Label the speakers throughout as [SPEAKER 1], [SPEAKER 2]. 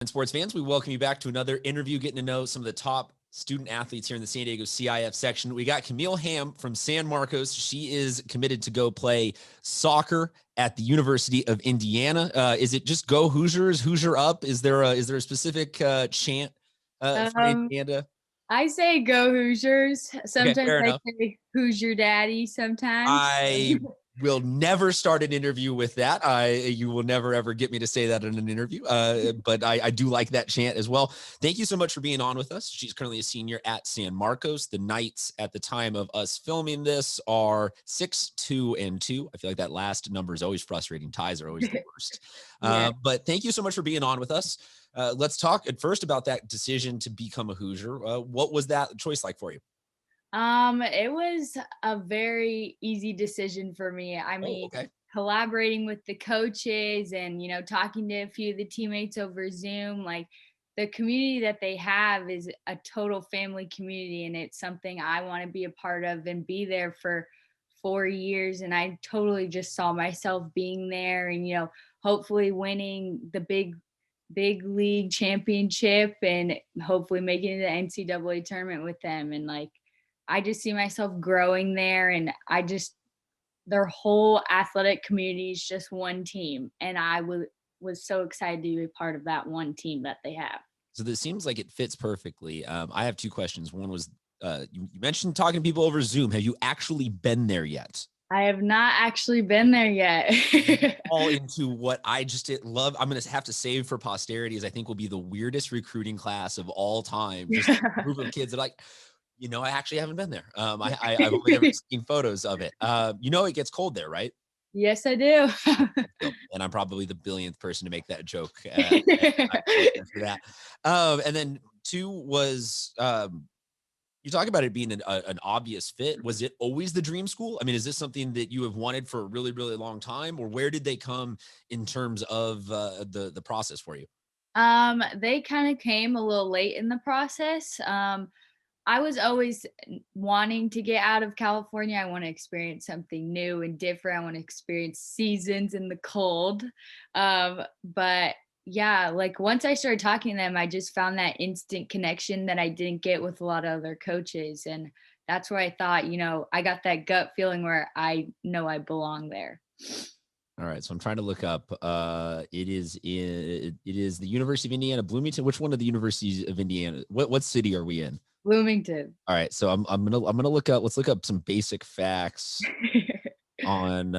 [SPEAKER 1] And sports fans, we welcome you back to another interview, getting to know some of the top student athletes here in the San Diego CIF section. We got Camille Hamm from San Marcos. She is committed to go play soccer at the University of Indiana. Is it just go Hoosiers, Hoosier up? Is there a specific chant for
[SPEAKER 2] Um,
[SPEAKER 1] Indiana?
[SPEAKER 2] I say go Hoosiers.
[SPEAKER 1] Okay,
[SPEAKER 2] Sometimes
[SPEAKER 1] fair
[SPEAKER 2] I
[SPEAKER 1] enough.
[SPEAKER 2] say who's your daddy sometimes.
[SPEAKER 1] I will never start an interview with that. You will never ever get me to say that in an interview. But I do like that chant as well. Thank you so much for being on with us. She's currently a senior at San Marcos. The Knights at the time of us filming this are 6-2-2. I feel like that last number is always frustrating. Ties are always the worst.
[SPEAKER 2] Yeah.
[SPEAKER 1] But thank you so much for being on with us. Let's talk at first about that decision to become a Hoosier. What was that choice like for you?
[SPEAKER 2] It was a very easy decision for me. I
[SPEAKER 1] Oh,
[SPEAKER 2] mean,
[SPEAKER 1] okay.
[SPEAKER 2] collaborating with the coaches and, talking to a few of the teammates over Zoom, like the community that they have is a total family community, and it's something I want to be a part of and be there for 4 years. And I totally just saw myself being there and, hopefully winning the big league championship and hopefully making it to the NCAA tournament with them. And like, I just see myself growing there, and their whole athletic community is just one team. And was so excited to be a part of that one team that they have.
[SPEAKER 1] So this seems like it fits perfectly. I have two questions. One was you mentioned talking to people over Zoom. Have you actually been there yet?
[SPEAKER 2] I have not actually been there yet.
[SPEAKER 1] All into what I just love. I'm going to have to save for posterity, as I think will be the weirdest recruiting class of all time. Just a group of kids that are like, I actually haven't been there. I've only ever seen photos of it. It gets cold there, right?
[SPEAKER 2] Yes, I do.
[SPEAKER 1] And I'm probably the billionth person to make that joke. For that. And then two was you talk about it being an obvious fit. Was it always the dream school? I mean, is this something that you have wanted for a really, really long time, or where did they come in terms of the process for you?
[SPEAKER 2] They kind of came a little late in the process. I was always wanting to get out of California. I want to experience something new and different. I want to experience seasons in the cold. But yeah, like once I started talking to them, I just found that instant connection that I didn't get with a lot of other coaches. And that's where I thought, I got that gut feeling where I know I belong there.
[SPEAKER 1] All right, so I'm trying to look up. It is the University of Indiana, Bloomington. Which one of the universities of Indiana? What city are we in?
[SPEAKER 2] Bloomington.
[SPEAKER 1] All right, so I'm gonna look up. Let's look up some basic facts on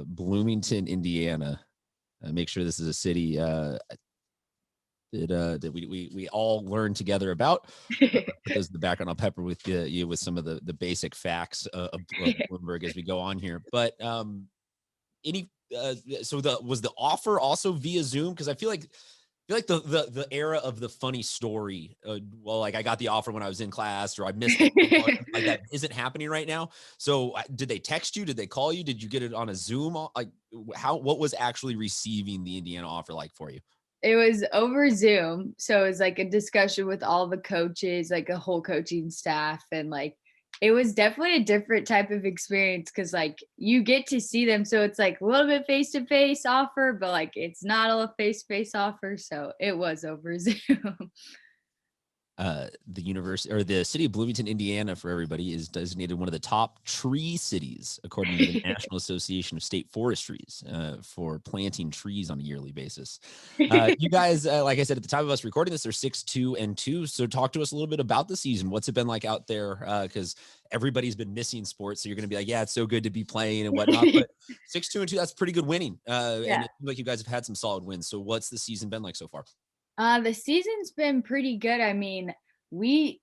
[SPEAKER 1] Bloomington, Indiana. Make sure this is a city that we all learn together about. Put those in the background. I'll pepper with you with some of the basic facts of Bloomberg as we go on here. But any so was the offer also via Zoom? Because I feel like the era of the funny story, like I got the offer when I was in class, or I missed it, like that isn't happening right now. So did they text you? Did they call you? Did you get it on a Zoom? Like what was actually receiving the Indiana offer like for you?
[SPEAKER 2] It was over Zoom, so it was like a discussion with all the coaches, like a whole coaching staff, and like it was definitely a different type of experience because like you get to see them, so it's like a little bit face to face offer, but like it's not a face to face offer, so it was over Zoom.
[SPEAKER 1] The university or the city of Bloomington, Indiana, for everybody, is designated one of the top tree cities according to the National Association of State Forestries for planting trees on a yearly basis. You guys, like I said, at the time of us recording this, are 6-2-2. So talk to us a little bit about the season. What's it been like out there? Because everybody's been missing sports, so you're going to be like, yeah, it's so good to be playing and whatnot. But 6-2-2, that's pretty good winning. And
[SPEAKER 2] Yeah.
[SPEAKER 1] it seems like you guys have had some solid wins. So what's the season been like so far?
[SPEAKER 2] The season's been pretty good. I mean, we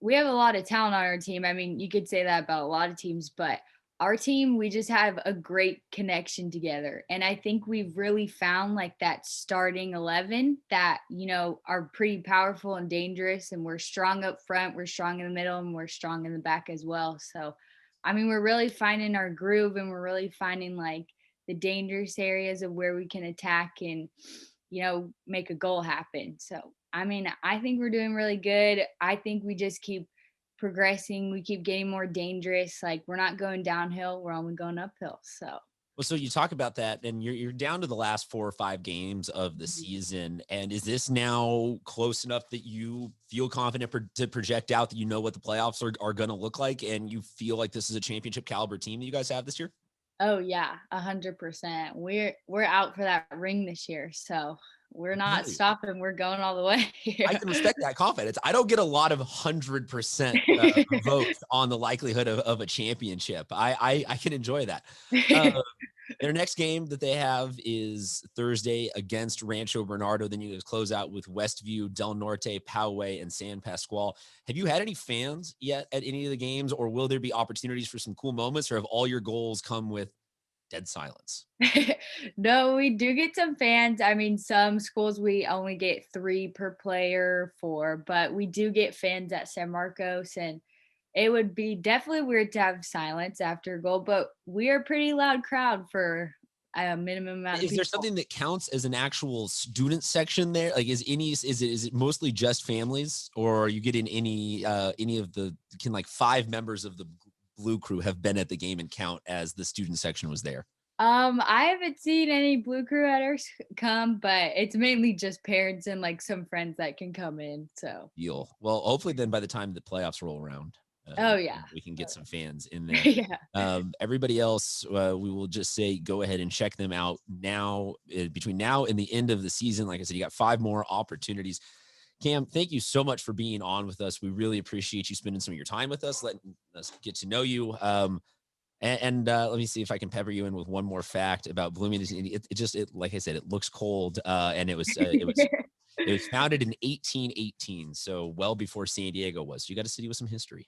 [SPEAKER 2] we have a lot of talent on our team. I mean, you could say that about a lot of teams, but our team, we just have a great connection together. And I think we've really found like that starting 11 that, are pretty powerful and dangerous. And we're strong up front, we're strong in the middle, and we're strong in the back as well. So, I mean, we're really finding our groove, and we're really finding like the dangerous areas of where we can attack and, make a goal happen. So, I mean, I think we're doing really good. I think we just keep progressing. We keep getting more dangerous. Like we're not going downhill, we're only going uphill. So
[SPEAKER 1] Well, so you talk about that, and you're down to the last 4 or 5 games of the
[SPEAKER 2] Mhm.
[SPEAKER 1] season. And is this now close enough that you feel confident to project out that you know what the playoffs are going to look like, and you feel like this is a championship caliber team that you guys have this year?
[SPEAKER 2] Oh yeah, 100%. We're out for that ring this year, so we're not
[SPEAKER 1] Really?
[SPEAKER 2] stopping. We're going all the way.
[SPEAKER 1] I can respect that confidence. I don't get a lot of 100% votes on the likelihood of a championship. I can enjoy that. Uh, Their next game that they have is Thursday against Rancho Bernardo. Then you guys close out with Westview, Del Norte, Poway, and San Pasqual. Have you had any fans yet at any of the games, or will there be opportunities for some cool moments, or have all your goals come with dead silence?
[SPEAKER 2] No, we do get some fans. I mean, some schools we only get 3 per player for, but we do get fans at San Marcos, and it would be definitely weird to have silence after a goal, but we are a pretty loud crowd for a minimum amount of
[SPEAKER 1] Is there
[SPEAKER 2] people.
[SPEAKER 1] something that counts as an actual student section there? Like, is it mostly just families, or are you getting any of the can like 5 members of the Blue Crew have been at the game and count as the student section was there?
[SPEAKER 2] I haven't seen any Blue Crew headers come, but it's mainly just parents and like some friends that can come in. So,
[SPEAKER 1] Deal. Well, hopefully then by the time the playoffs roll around,
[SPEAKER 2] oh yeah,
[SPEAKER 1] we can get some fans in there.
[SPEAKER 2] yeah.
[SPEAKER 1] Everybody else, we will just say go ahead and check them out now. Between now and the end of the season, like I said, you got 5 more opportunities. Cam, thank you so much for being on with us. We really appreciate you spending some of your time with us, letting us get to know you. And let me see if I can pepper you in with one more fact about Bloomington. Like I said, it looks cold, and it was founded in 1818, so well before San Diego was. So you got a city with some history.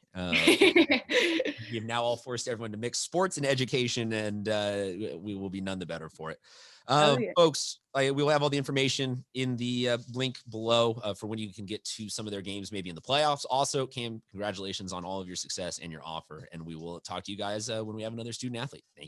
[SPEAKER 1] You've now all forced everyone to mix sports and education, and we will be none the better for it.
[SPEAKER 2] Oh yeah.
[SPEAKER 1] Folks, we will have all the information in the link below for when you can get to some of their games, maybe in the playoffs. Also, Cam, congratulations on all of your success and your offer, and we will talk to you guys when we have another student athlete. Thank you.